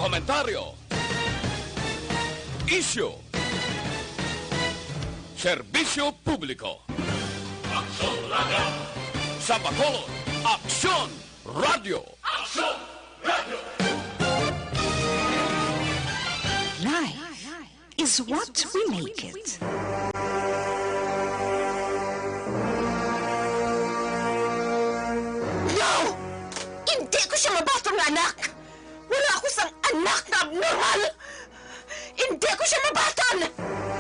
komentaryo, issue, serbisyo publiko. Aksyon Radio! Sa Bacolod, Aksyon Radio! Aksyon Radio! Life is what we make it. No! Hindi ko siya mabatong anak! Wala ako sang anak na abnormal! Hindi ko siya mabaton!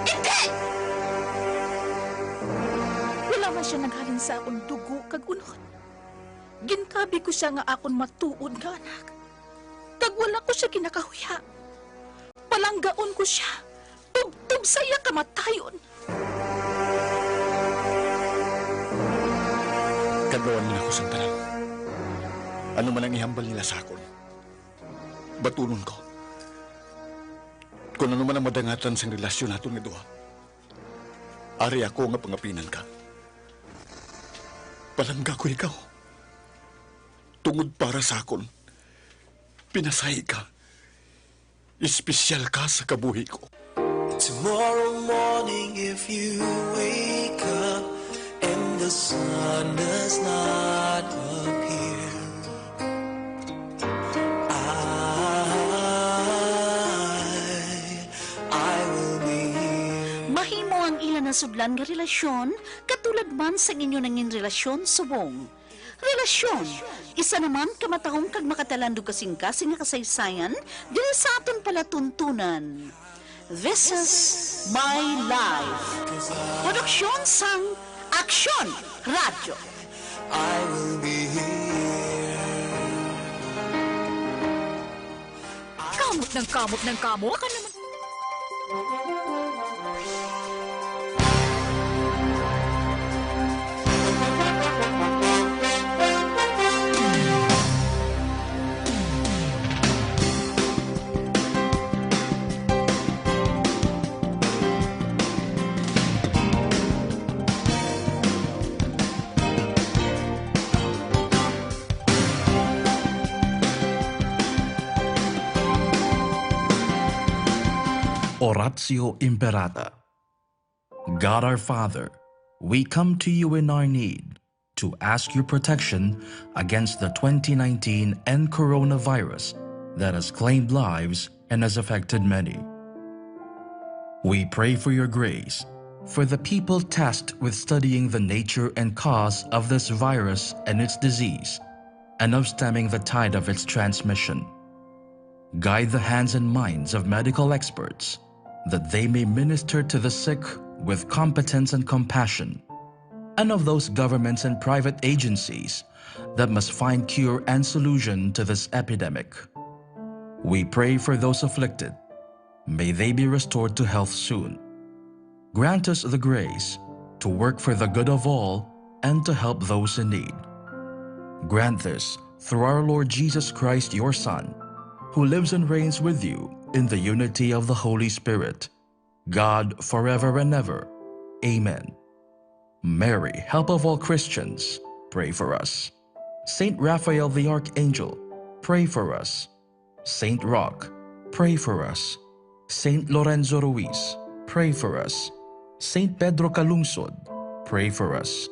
Hindi! Wala man siya naghalin sa akong dugo kag unod. Gintabi ko siya nga akong matuod nga anak. Kag wala ko siya kinakahuya. Palanggaon ko siya. Tubtub saya kamatayon. Kagawan nila ko sa tanan. Ano man ang ihambal nila sa akon. Batunon ko. Kung ano man ang madangatan sa relasyon natin nga duha. Ari ako nga pangapinan ka. Palangga ko ikaw. Tungod para sa akon. Pinasay ka. Espesyal ka sa kabuhi ko. Tomorrow morning if you wake up and the sun does not appear, I will be here. Mahimo ang ilan na sudlan nga relasyon, katulad man sa inyo nangin relasyon subong. Relasyon, isa naman kamatahong kag makatalandog kasing-kasing nga kasaysayan, dili sa aton palatuntunan. This is My Life. Produksyon sang Aksyon Radio. I will be here. Kamot ng kamot ka naman. Oratio Imperata. God our Father, we come to you in our need to ask your protection against the 2019 and coronavirus that has claimed lives and has affected many. We pray for your grace for the people tasked with studying the nature and cause of this virus and its disease, and of stemming the tide of its transmission. Guide the hands and minds of medical experts, that they may minister to the sick with competence and compassion, and of those governments and private agencies that must find cure and solution to this epidemic. We pray for those afflicted. May they be restored to health soon. Grant us the grace to work for the good of all and to help those in need. Grant this through our Lord Jesus Christ, your Son, who lives and reigns with you in the unity of the Holy Spirit, God forever and ever. Amen. Mary, help of all Christians, pray for us. Saint Raphael the Archangel, pray for us. Saint Roch, pray for us. Saint Lorenzo Ruiz, pray for us. Saint Pedro Calungsod, pray for us.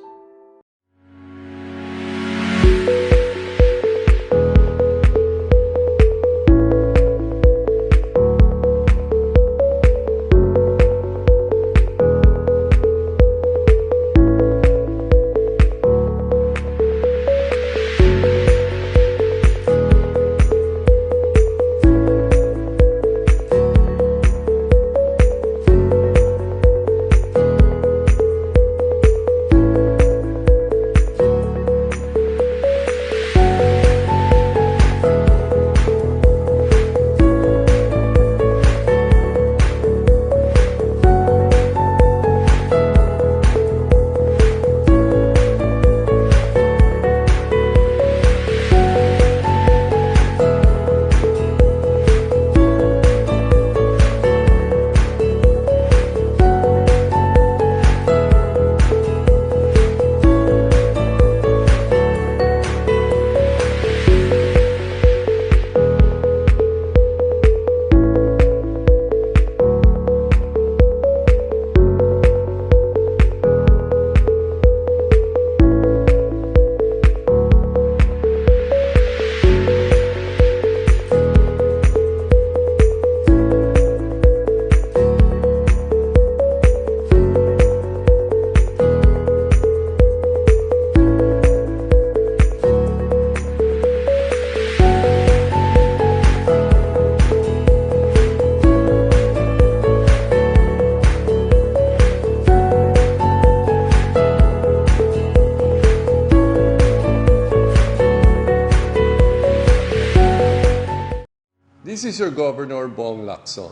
This is your Governor Bong Lacson.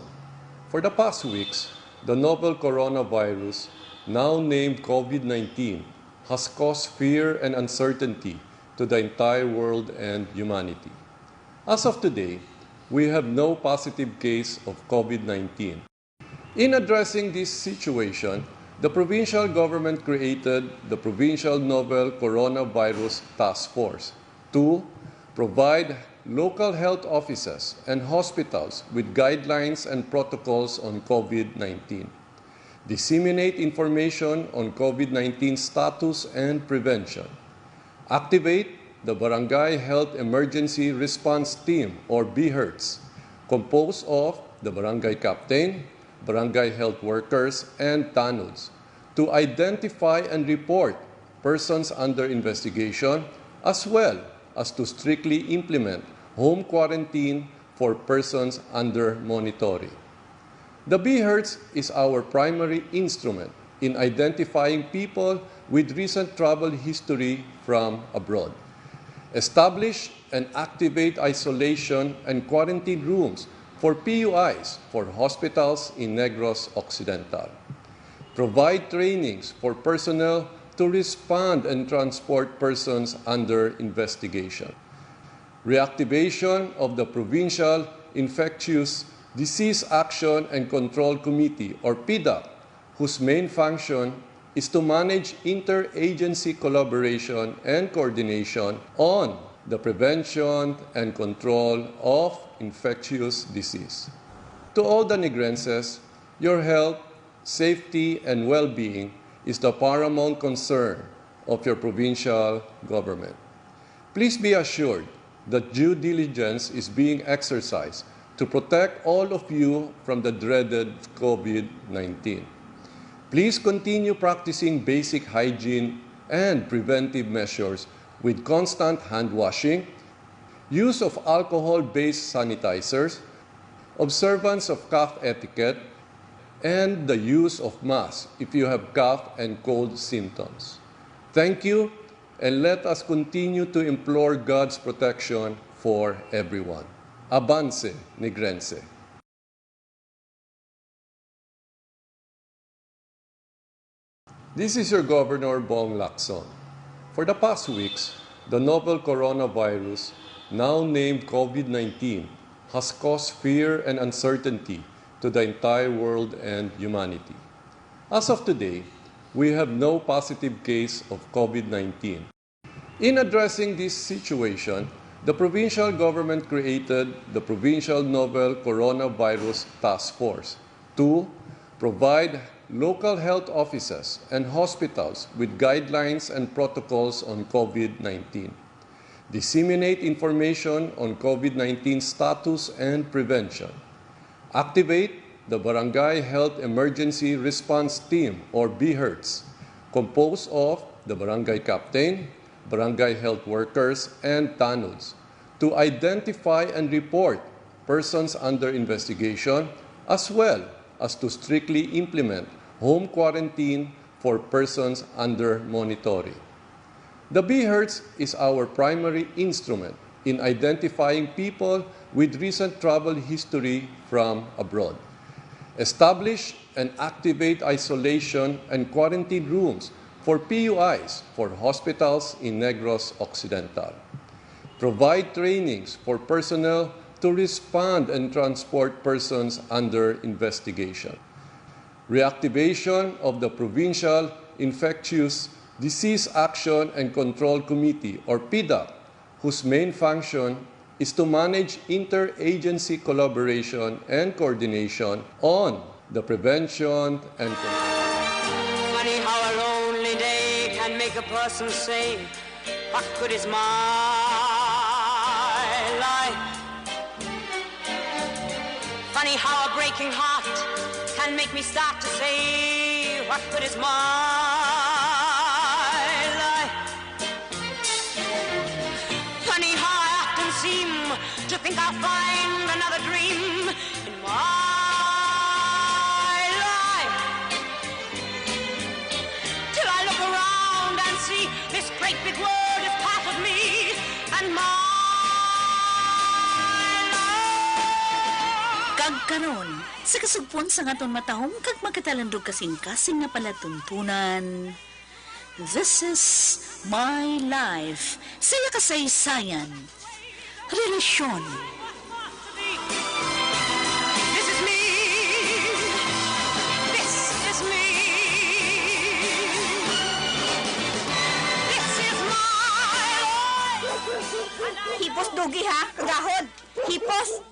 For the past weeks, the novel coronavirus, now named COVID-19, has caused fear and uncertainty to the entire world and humanity. As of today, we have no positive case of COVID-19. In addressing this situation, the provincial government created the Provincial Novel Coronavirus Task Force to provide local health offices and hospitals with guidelines and protocols on COVID-19, disseminate information on COVID-19 status and prevention, activate the Barangay Health Emergency Response Team or BHERTS, composed of the barangay captain, barangay health workers, and TANUDs, to identify and report persons under investigation, as well as to strictly implement home quarantine for persons under monitoring. The BHERTS is our primary instrument in identifying people with recent travel history from abroad. Establish and activate isolation and quarantine rooms for PUIs for hospitals in Negros Occidental. Provide trainings for personnel to respond and transport persons under investigation. Reactivation of the Provincial Infectious Disease Action and Control Committee, or PIDAC, whose main function is to manage interagency collaboration and coordination on the prevention and control of infectious disease. To all the Negrenses, your health, safety, and well-being is the paramount concern of your provincial government. Please be assured that due diligence is being exercised to protect all of you from the dreaded COVID-19. Please continue practicing basic hygiene and preventive measures with constant hand washing, use of alcohol-based sanitizers, observance of cough etiquette, and the use of masks if you have cough and cold symptoms. Thank you, and let us continue to implore God's protection for everyone. Avance, Negrense. This is your Governor Bong Lacson. For the past weeks, the novel coronavirus, now named COVID-19, has caused fear and uncertainty to the entire world and humanity. As of today, we have no positive case of COVID-19. In addressing this situation, the provincial government created the Provincial Novel Coronavirus Task Force to provide local health offices and hospitals with guidelines and protocols on COVID-19, disseminate information on COVID-19 status and prevention, activate the Barangay Health Emergency Response Team or BHERTS, composed of the barangay captain, barangay health workers, and TANUDs, to identify and report persons under investigation, as well as to strictly implement home quarantine for persons under monitoring. The BHERTS is our primary instrument in identifying people with recent travel history from abroad. Establish and activate isolation and quarantine rooms for PUIs for hospitals in Negros Occidental. Provide trainings for personnel to respond and transport persons under investigation. Reactivation of the Provincial Infectious Disease Action and Control Committee, or PIDAC, whose main function is to manage interagency collaboration and coordination on the prevention and control. Funny how a lonely day can make a person say, what good is my life? Funny how a breaking heart can make me start to say, what good is my life? Funny how I often seem to think I'll find another dream in my life, till I look around and see this great big world is part of me and my life. Kag karon, sa kasugpon sa ngaton matahong kag magkatalandog kasing-kasing nga palatuntunan. This is my life. Saya kasaysayan. Relasyon. This is me. This is me. This is my life. Hipos dugi ha, kagahod. Hipos.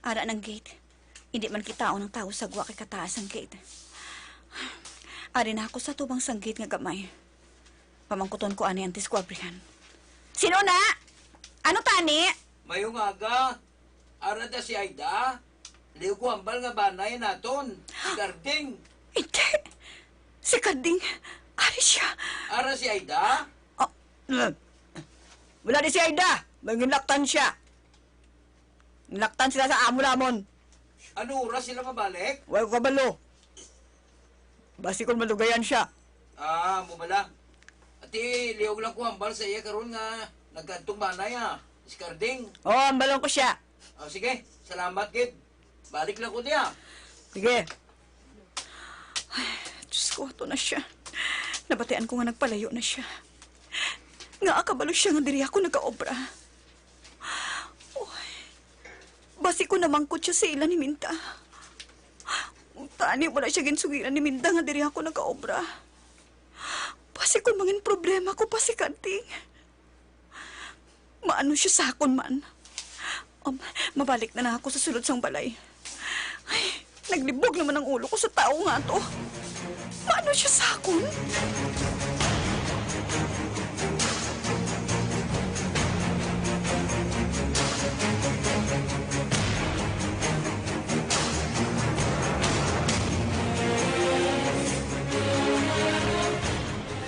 Ara ng gate. Hindi man kita ng tao sa gwa kay kataas ang gate. Ari na ako sa tubang sang gate nga gamay. Pamangkuton ko ani antes ko abrihan. Sino na? Ano tani? Mayong aga, arada si Aida, liw ko hambal nga banay naton, si Garding. Hindi. Si Karding. Ari siya. Ara si Aida, Wala di si Aida. Manginlaktan siya. Nilaktan sila sa amo namon. ano oras sila mabalik? Huwag kabalo. Basi kung malugayan siya. Mumala. Ati, liw lang ko hambal sa iya karon nga nagkantong banay si Garding. Oo, ang balong ko siya. Sige, salamat kid. Balik lang ko diya. Sige. Diyos ko, ito na siya. Nabatian ko nga nagpalayo na siya. Nga akabalo siya nga diri ako nag-aobra. Uy, basi ko namangkot siya sa ilan ni Minta. Tani, wala siya ginsugiran ni Minta nga diri ako nag-aobra. Basi ko mangin problema ko pa si Kanting. Maano siya sa akon man. Mabalik na ako sa sulod sang balay. Ay, naglibog naman ang ulo ko sa tao nga to. Maano siya sa akon?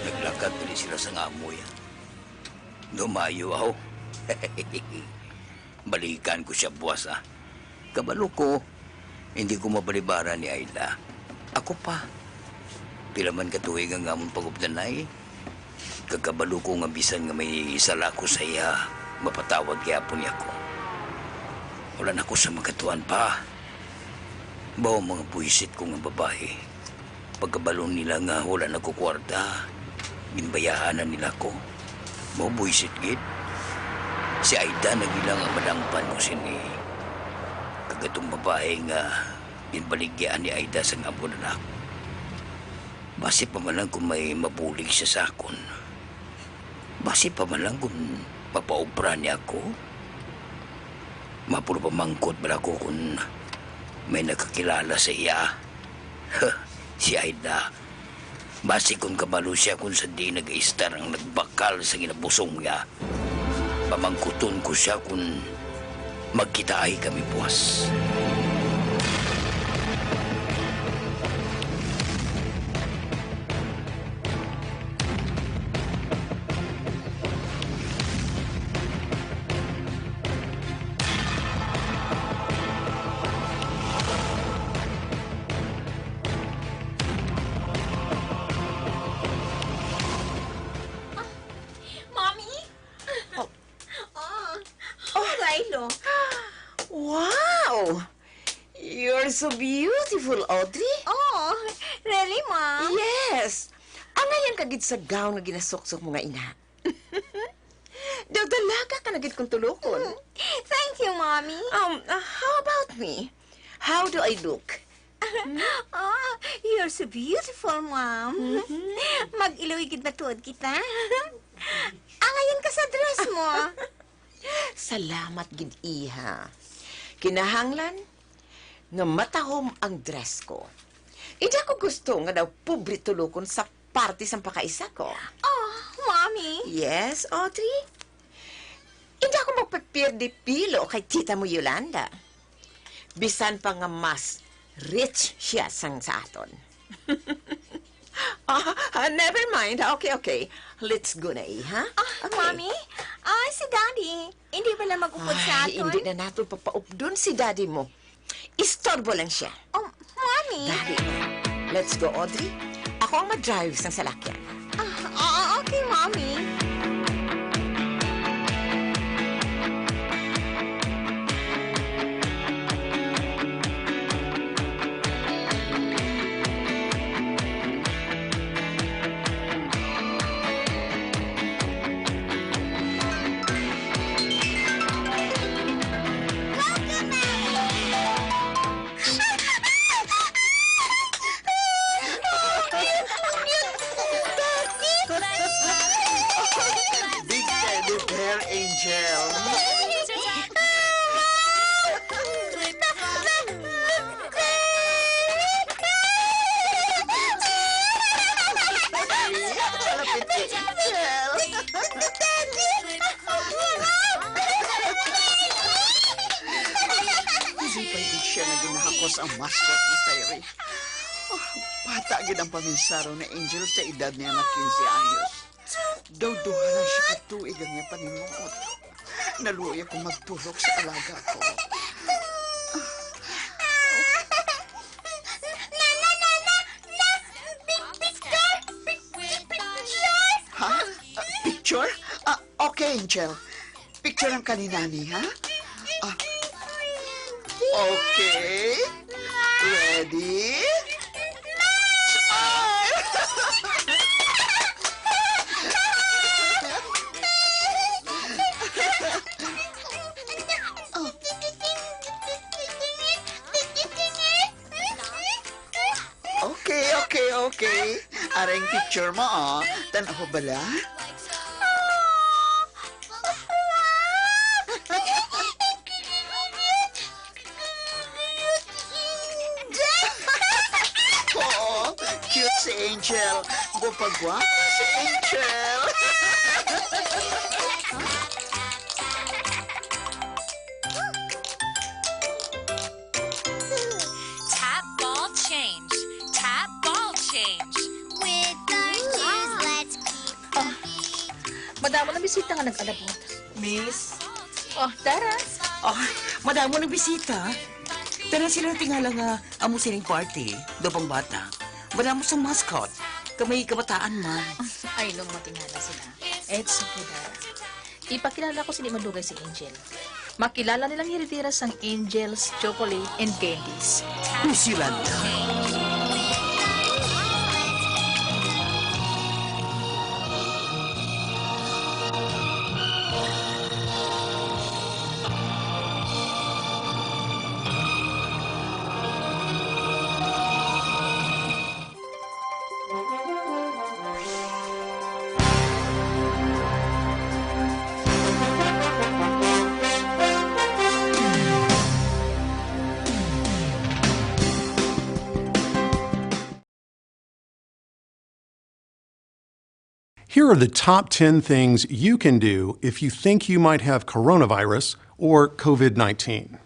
Naglakad rin sila sa ngamoy. Lumayo ako. Balikan ko siya buwas Kabalo ko, hindi ko mabalibara ni Ayla. Ako pa. Pila man katuig ang amon pagupdanay. Kagabalo ko nga bisan nga may sala ko sa iya, mapatawad kaya po niya ko. Wala na ko sa magkatuan pa. Bawa mga buwisit ko nga babae. Pagkabalo nila nga wala na ko kwarta, ginbayahanan nila ko. Mga buwisit gid. Si Aida nagilang ang madangpan ko sini. Kagatong babae nga ginbaligyan ni Aida sa nga anak. Basi pa man lang kung may mabulig siya sa akon. Basi pa man lang kung mapaobra niya ako. Mapulo pa mangkot ba ako kung may nakakilala sa iya. Si Aida. Basi kung kabalo siya kung sa di nag-istar ang nagbakal sa ginabusong niya. Pamangkuton ko siya kung magkitaay kami buwas. Mommy? Rilo. Wow! You're so beautiful, Audrey. Oh, really, Mom? Yes. Ang ngayon kagid sa gown nga ginasuksok mo nga ina. Daw dalaga ka na gid kong tulukon. Thank you, Mommy. How about me? How do I look? Oh, you're so beautiful, Mom. Mag-ilawigid na tuod kita. Angayon ka sa dress mo. Salamat gid iha. Kinahanglan nga matahom ang dress ko. Ida ko gusto nga daw pobre tulukon sa party sa pakaisa ko. Oh, Mommy. Yes, Audrey? Hindi ako magpapirdi pilo kay tita mo Yolanda. Bisan pa nga mas rich siya sang sa aton. Never mind. Okay. Let's go na, ha? Okay. Mommy? Si Daddy. Hindi ba lang mag-upod sa aton? Hindi na natin papaupdon si Daddy mo. Istorbo lang siya. Oh, Mommy. Daddy, let's go, Audrey. Ako ang mag-drive sa salakyan. Okay, Mommy. Pwede siya na ginahakos ang mascot ni Terry. Oh, bata gid ang paminsaro na Angel sa edad niya na 15 anyos. Daw duha na siya katuig ang niya panimuot. Naluoy ako magtulog sa alaga ko. Ha? Picture? Okay, Angel. Picture ang kaninani, ha? Okay. Ready? Smile! Okay. Aring picture mo, oh. Tanaw bala? Oo, cute si Angel. Gupagwapa si Angel. Tap ball change. Tap ball change. With our shoes, let's keep the beat. Madamo na bisita nga nag-alabot. Miss? Oh, tara. Oh, madamo ng bisita. Pero sila tingala nga amo sining party, do pang bata. Madamo sa mascot. Kamay kabataan man. Ay, nung matingala sila. It's okay, Dara. Ipakilala ko sila madugay si Angel. Makilala nilang hiritiras ang Angel's Chocolate and Candies. New Zealand. Here are the top 10 things you can do if you think you might have coronavirus or COVID-19.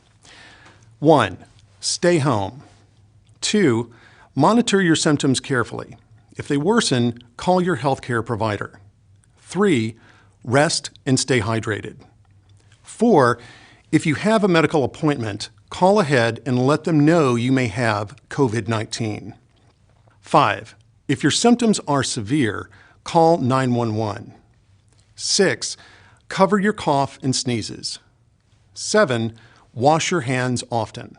1. Stay home. 2. Monitor your symptoms carefully. If they worsen, call your healthcare provider. 3. Rest and stay hydrated. 4. If you have a medical appointment, call ahead and let them know you may have COVID-19. 5. If your symptoms are severe, call 911. 6. Cover your cough and sneezes. 7. Wash your hands often.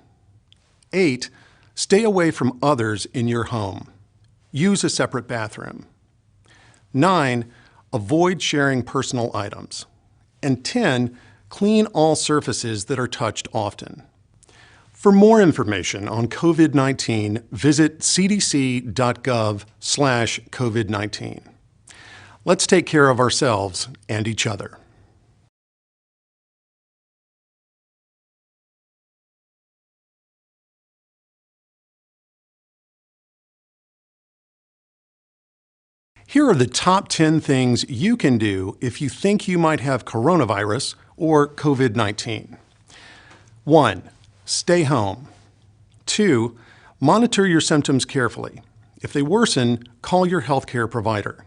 8. Stay away from others in your home. Use a separate bathroom. 9. Avoid sharing personal items. And 10. Clean all surfaces that are touched often. For more information on COVID-19, visit cdc.gov/COVID-19. Let's take care of ourselves and each other. Here are the top 10 things you can do if you think you might have coronavirus or COVID-19. 1. Stay home. 2. Monitor your symptoms carefully. If they worsen, call your healthcare provider.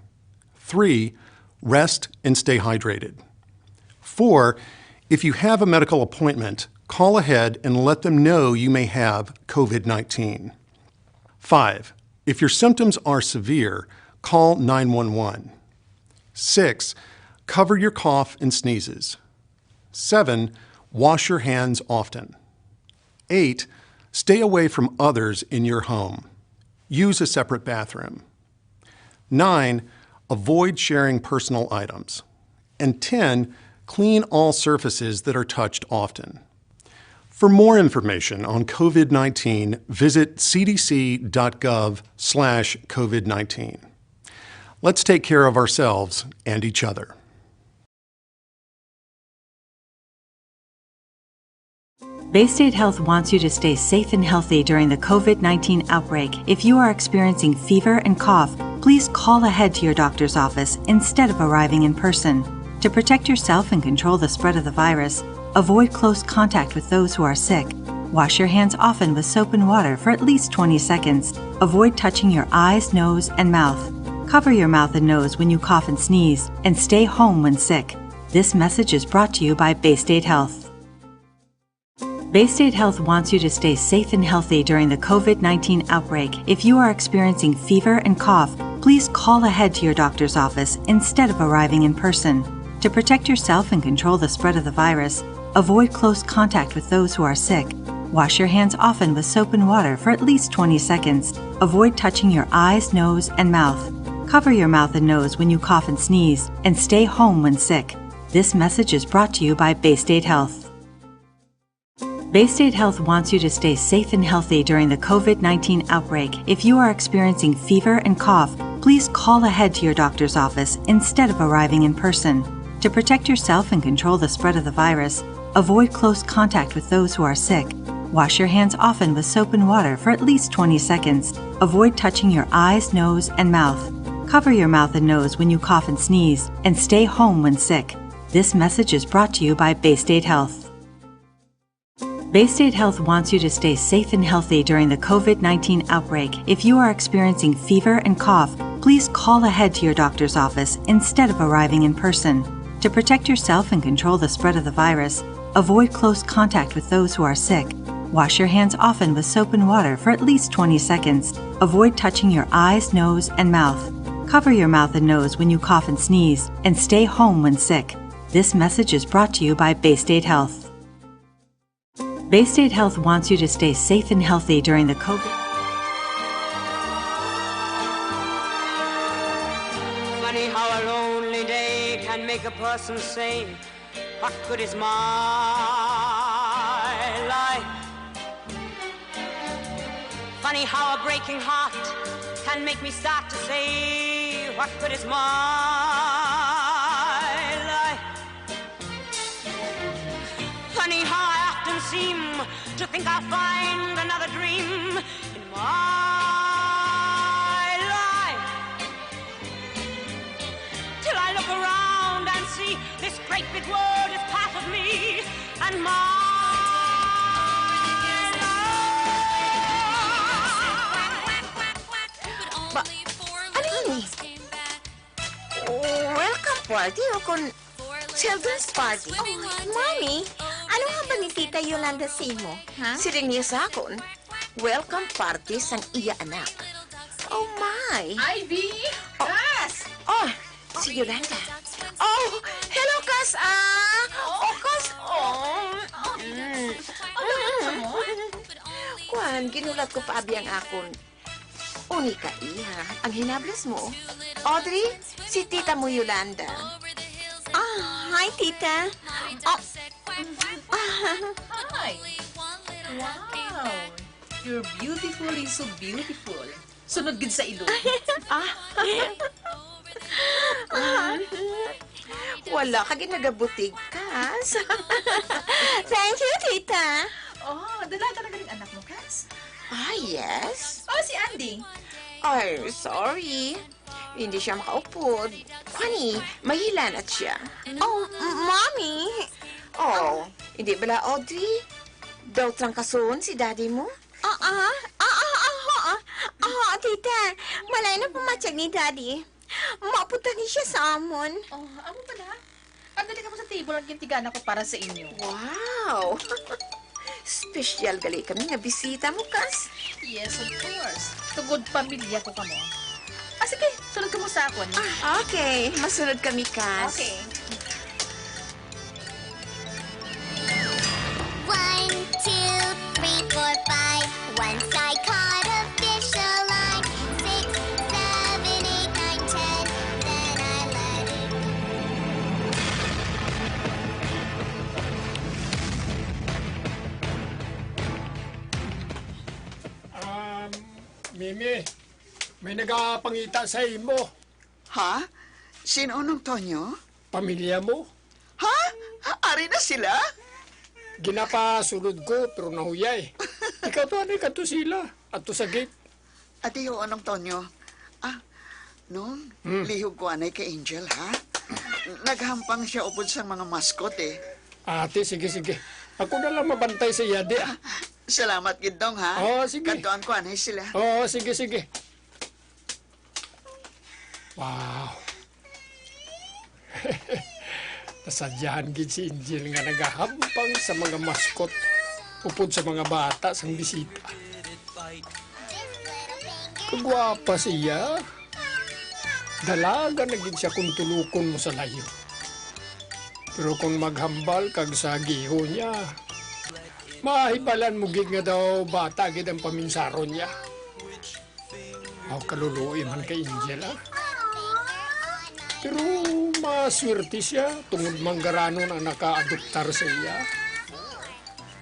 3. Rest and stay hydrated. 4. If you have a medical appointment, call ahead and let them know you may have COVID-19. 5. If your symptoms are severe, call 911. 6. Cover your cough and sneezes. 7. Wash your hands often. 8. Stay away from others in your home. Use a separate bathroom. 9. Avoid sharing personal items. And 10. Clean all surfaces that are touched often. For more information on COVID-19, visit cdc.gov/COVID-19. Let's take care of ourselves and each other. Baystate Health wants you to stay safe and healthy during the COVID-19 outbreak. If you are experiencing fever and cough, please call ahead to your doctor's office instead of arriving in person. To protect yourself and control the spread of the virus, avoid close contact with those who are sick. Wash your hands often with soap and water for at least 20 seconds. Avoid touching your eyes, nose, and mouth. Cover your mouth and nose when you cough and sneeze, and stay home when sick. This message is brought to you by Baystate Health. Baystate Health wants you to stay safe and healthy during the COVID-19 outbreak. If you are experiencing fever and cough, please call ahead to your doctor's office instead of arriving in person. To protect yourself and control the spread of the virus, avoid close contact with those who are sick. Wash your hands often with soap and water for at least 20 seconds. Avoid touching your eyes, nose, and mouth. Cover your mouth and nose when you cough and sneeze, and stay home when sick. This message is brought to you by Baystate Health. Baystate Health wants you to stay safe and healthy during the COVID-19 outbreak. If you are experiencing fever and cough, please call ahead to your doctor's office instead of arriving in person. To protect yourself and control the spread of the virus, avoid close contact with those who are sick. Wash your hands often with soap and water for at least 20 seconds. Avoid touching your eyes, nose, and mouth. Cover your mouth and nose when you cough and sneeze, and stay home when sick. This message is brought to you by Baystate Health. Baystate Health wants you to stay safe and healthy during the COVID-19 outbreak. If you are experiencing fever and cough, please call ahead to your doctor's office instead of arriving in person. To protect yourself and control the spread of the virus, avoid close contact with those who are sick. Wash your hands often with soap and water for at least 20 seconds. Avoid touching your eyes, nose, and mouth. Cover your mouth and nose when you cough and sneeze, and stay home when sick. This message is brought to you by Baystate Health. Baystate Health wants you to stay safe and healthy during the COVID. Funny how a lonely day can make a person say, what good is my life? Funny how a breaking heart can make me start to say, what good is my life? Funny how I often seem to think I'll find another dream in my life, till I look around and see this great big world is part of me and my Welcome party o kung children's party? Oh, Mommy, ano nga ba ni Tita Yolanda Simo? Ha? Siring niya sa akon, welcome party sang iya anak. Oh my! Ivy! Cass! Oh, si Yolanda. Oh, hello, Cass! Cass! Kuan, ginulat ko pa abiyang akon. Uni ka iya, ang hinablas mo. Audrey, si tita mo Yolanda. Hi, Tita. Hi! Wow! You're beautiful, so beautiful. Sunod gid sa ilo. Wala ka ginagabutig, Cass. Thank you, Tita. Oh, dalaga na galing anak mo, Cass. Yes. Oh, si Andy. Ay, sorry. Hindi siya makaupod. Kwani, mahilanat siya. Oh, Mommy. Oh, hindi bala, Audrey? Daw trangkason si daddy mo? Tita. Malay na pumatsyag ni Daddy. Mapunta ni siya sa amon. Oh, amo pala. Andali ka mo sa table ang gintigan ako para sa inyo. Wow! Special gali kami nga bisita mo, Cass. Yes, of course. Tugod pamilya ko kamo. Sige, sunod ka mo sa akon. Okay, masunod kami, Cass. Okay. 1, 2, 3, 4, 5. Once I caught a fish alive. 6, 7, 8, 9, 10. Then I let it go. Mimi, may nagapangita sa imo. Ha? Sino nung Tonyo? Pamilya mo. Ha? Ari na sila? Ginapasulod ko, pero nahuyay. Ikaw to, ano ka to sila? At to sa gate. Ate yung anong Tonyo? Nung lihog ko anay kay Angel, ha? Naghampang siya upod sa mga mascot, eh. Ate, sige. Ako na lang mabantay sa yade. Salamat gidong ha. Oo, sige. Kantuan ko anay sila. Oo, sige, sige. Wow. Nasadyahan gid si Angel nga nagahampang sa mga maskot upod sa mga bata sang bisita. Kagwapa siya. Dalaga na gid siya kung tulukon mo sa layo. Pero kung maghambal kag sa giho niya, mahibalan mo gid nga daw bata gid ang paminsaron niya. Aw kaluluoy man kay Angel ah. Pero maswerte siya tungod manggaranon ang naka-adoptar sa iya.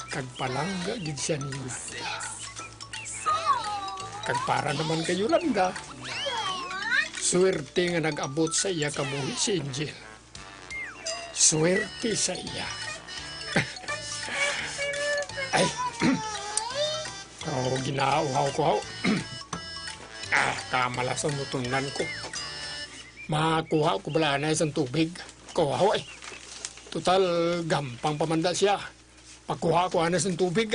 Kag palangga gid siya ni Yolanda. Kag para naman kay Yolanda, swerte nga nag-abot sa iya kabuhi si Angel. Swerte sa iya. Ay, ginauhaw ko. Kamalas ang mutunan ko. Makuha ko bala na isang tubig. Kuha eh. Total, gampang pamanda siya. Pagkuha ko na isang tubig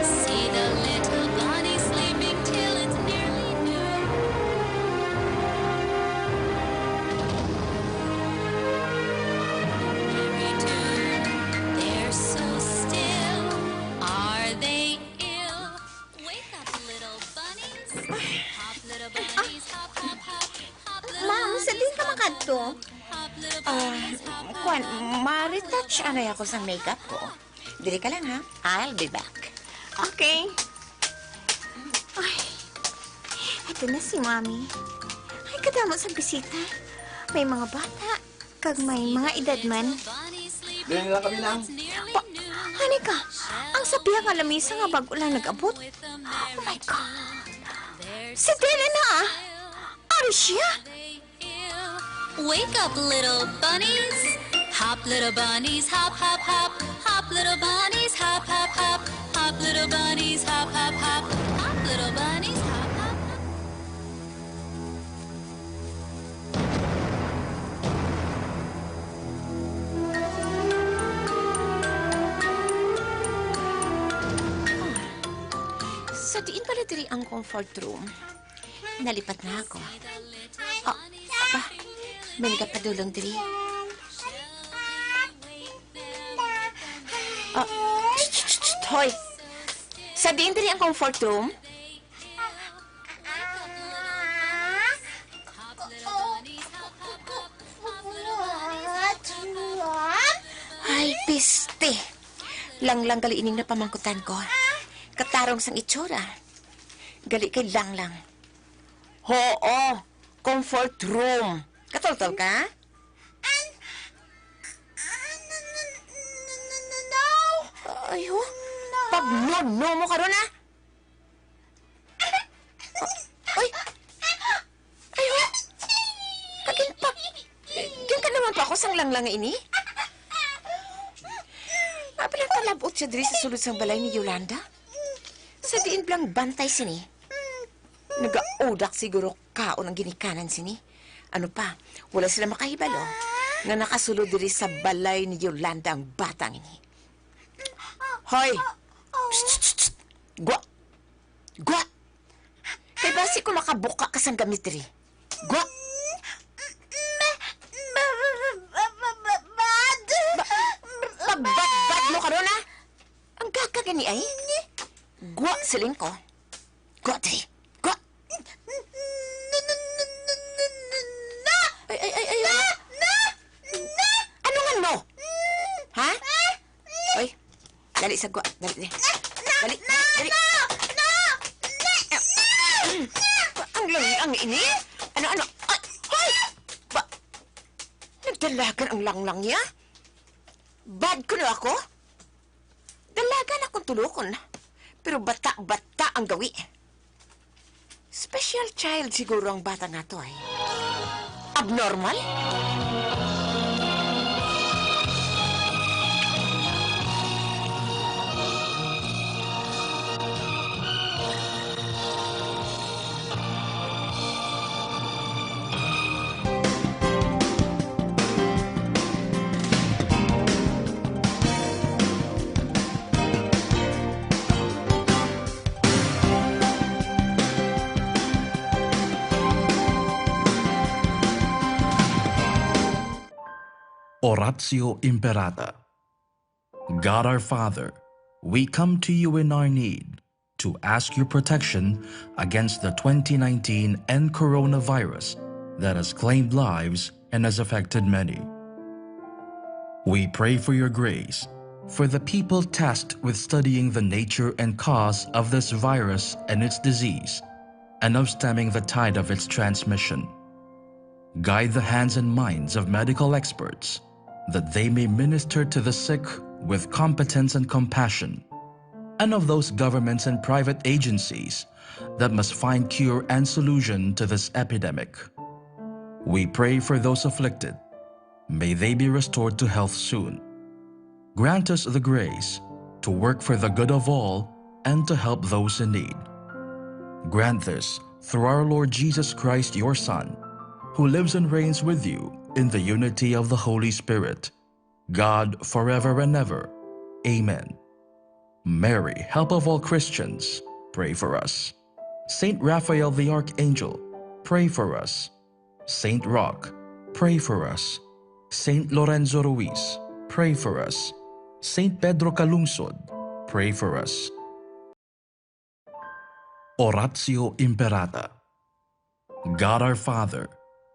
See the little bunny sleeping till it's nearly noon. Every tune, they're so still. Are they ill? Wake up, little bunnies. Hop, little bunnies, hop, hop, hop. Hop, little Ma'am, sa din ka makadto? Kwan, ma-retouch anay ako sa makeup ko. Dili ka lang ha. I'll be back. Okay. Ay, ito na si Mami. Ay, kadamo sa bisita. May mga bata, kag may mga edad man. Dili lang kami nang. Hani ka, ang sabihan nga lamisa nga bago lang nag-abot. Oh my God. Si Dela na Ari siya? Wake up, little bunnies. Hop, little bunnies, hop, hop, hop. Hop, little bunnies, hop, hop, hop. Hop, little bunnies, hop, hop, hop. Hop, little bunnies, hop, hop, hop. Sa diin pala diri ang comfort room. Nalipat na ako. Oh, apa? May nagapadulong diri. Oh, hoy! Sa diin diri ang comfort room? Ay, piste! Lang-lang gali ining napamangkutan ko. Katarong sang itsura. Gali kay lang-lang. Oo, comfort room. Katultol ka? Ayo, pag no mo karon ha? Ay! Ayo! Kaginpak! Diyan ka naman pa ako sang lang-lang ini? Mapalang palabot siya diri sa sulod sang balay ni Yolanda? Sa diin blang bantay sini. Nagaudak siguro kaon ang ginikanan sini. Ano pa, wala sila makahibalo nga nakasulod diri sa balay ni Yolanda ang batang ini. Hoy! Psst! Gwa! Gwa! Kay basi ko makabuka ka sang gamit diri. Gwa! Bad mo karon ha? Ang gaka gani ay? Gwa siling ko. Gwa diri. Gwa! Ay. Ano nga mo? Ha? Oy, dali sa gwa. Dali. Ang lang ini? Ano? Ay, hoy! Nagdalagan ang lang niya? Bad ko na ako? Dalagan akong tulukon. Pero bata ang gawi. Special child siguro ang bata nga to ay. Abnormal? Oratio Imperata. God our Father, we come to you in our need to ask your protection against the 2019 and coronavirus that has claimed lives and has affected many. We pray for your grace for the people tasked with studying the nature and cause of this virus and its disease, and of stemming the tide of its transmission. Guide the hands and minds of medical experts that they may minister to the sick with competence and compassion, and of those governments and private agencies that must find cure and solution to this epidemic. We pray for those afflicted. May they be restored to health soon. Grant us the grace to work for the good of all and to help those in need. Grant this through our Lord Jesus Christ, your Son, who lives and reigns with you in the unity of the Holy Spirit, God forever and ever. Amen. Mary, help of all Christians, pray for us. Saint Raphael the Archangel, pray for us. Saint Roch, pray for us. Saint Lorenzo Ruiz, pray for us. Saint Pedro Calungsod, pray for us. Oratio Imperata. God our Father,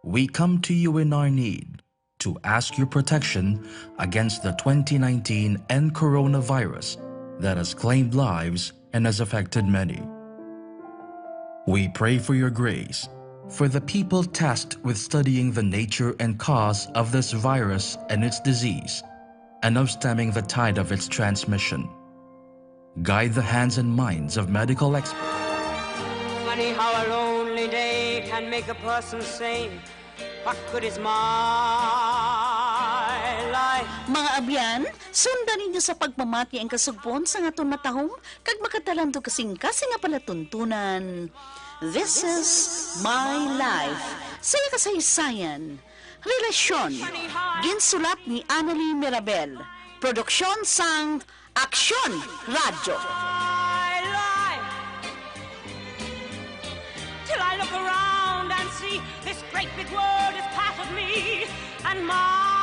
we come to you in our need to ask your protection against the 2019 and coronavirus that has claimed lives and has affected many. We pray for your grace for the people tasked with studying the nature and cause of this virus and its disease, and of stemming the tide of its transmission. Guide the hands and minds of medical experts. Funny how a lonely day can make a person sane. What good is my life? Mga abyan, sundan ninyo sa pagmamati ang kasugpon sa ngaton na tahong kag makatalan to kasing nga pala tuntunan. This is my life. Saya kasaysayan. Relasyon. Ginsulat ni Annalie Mirabel. Produksyon sang Aksyon Radio. My life. Till I look around and see this great big world is part of me and my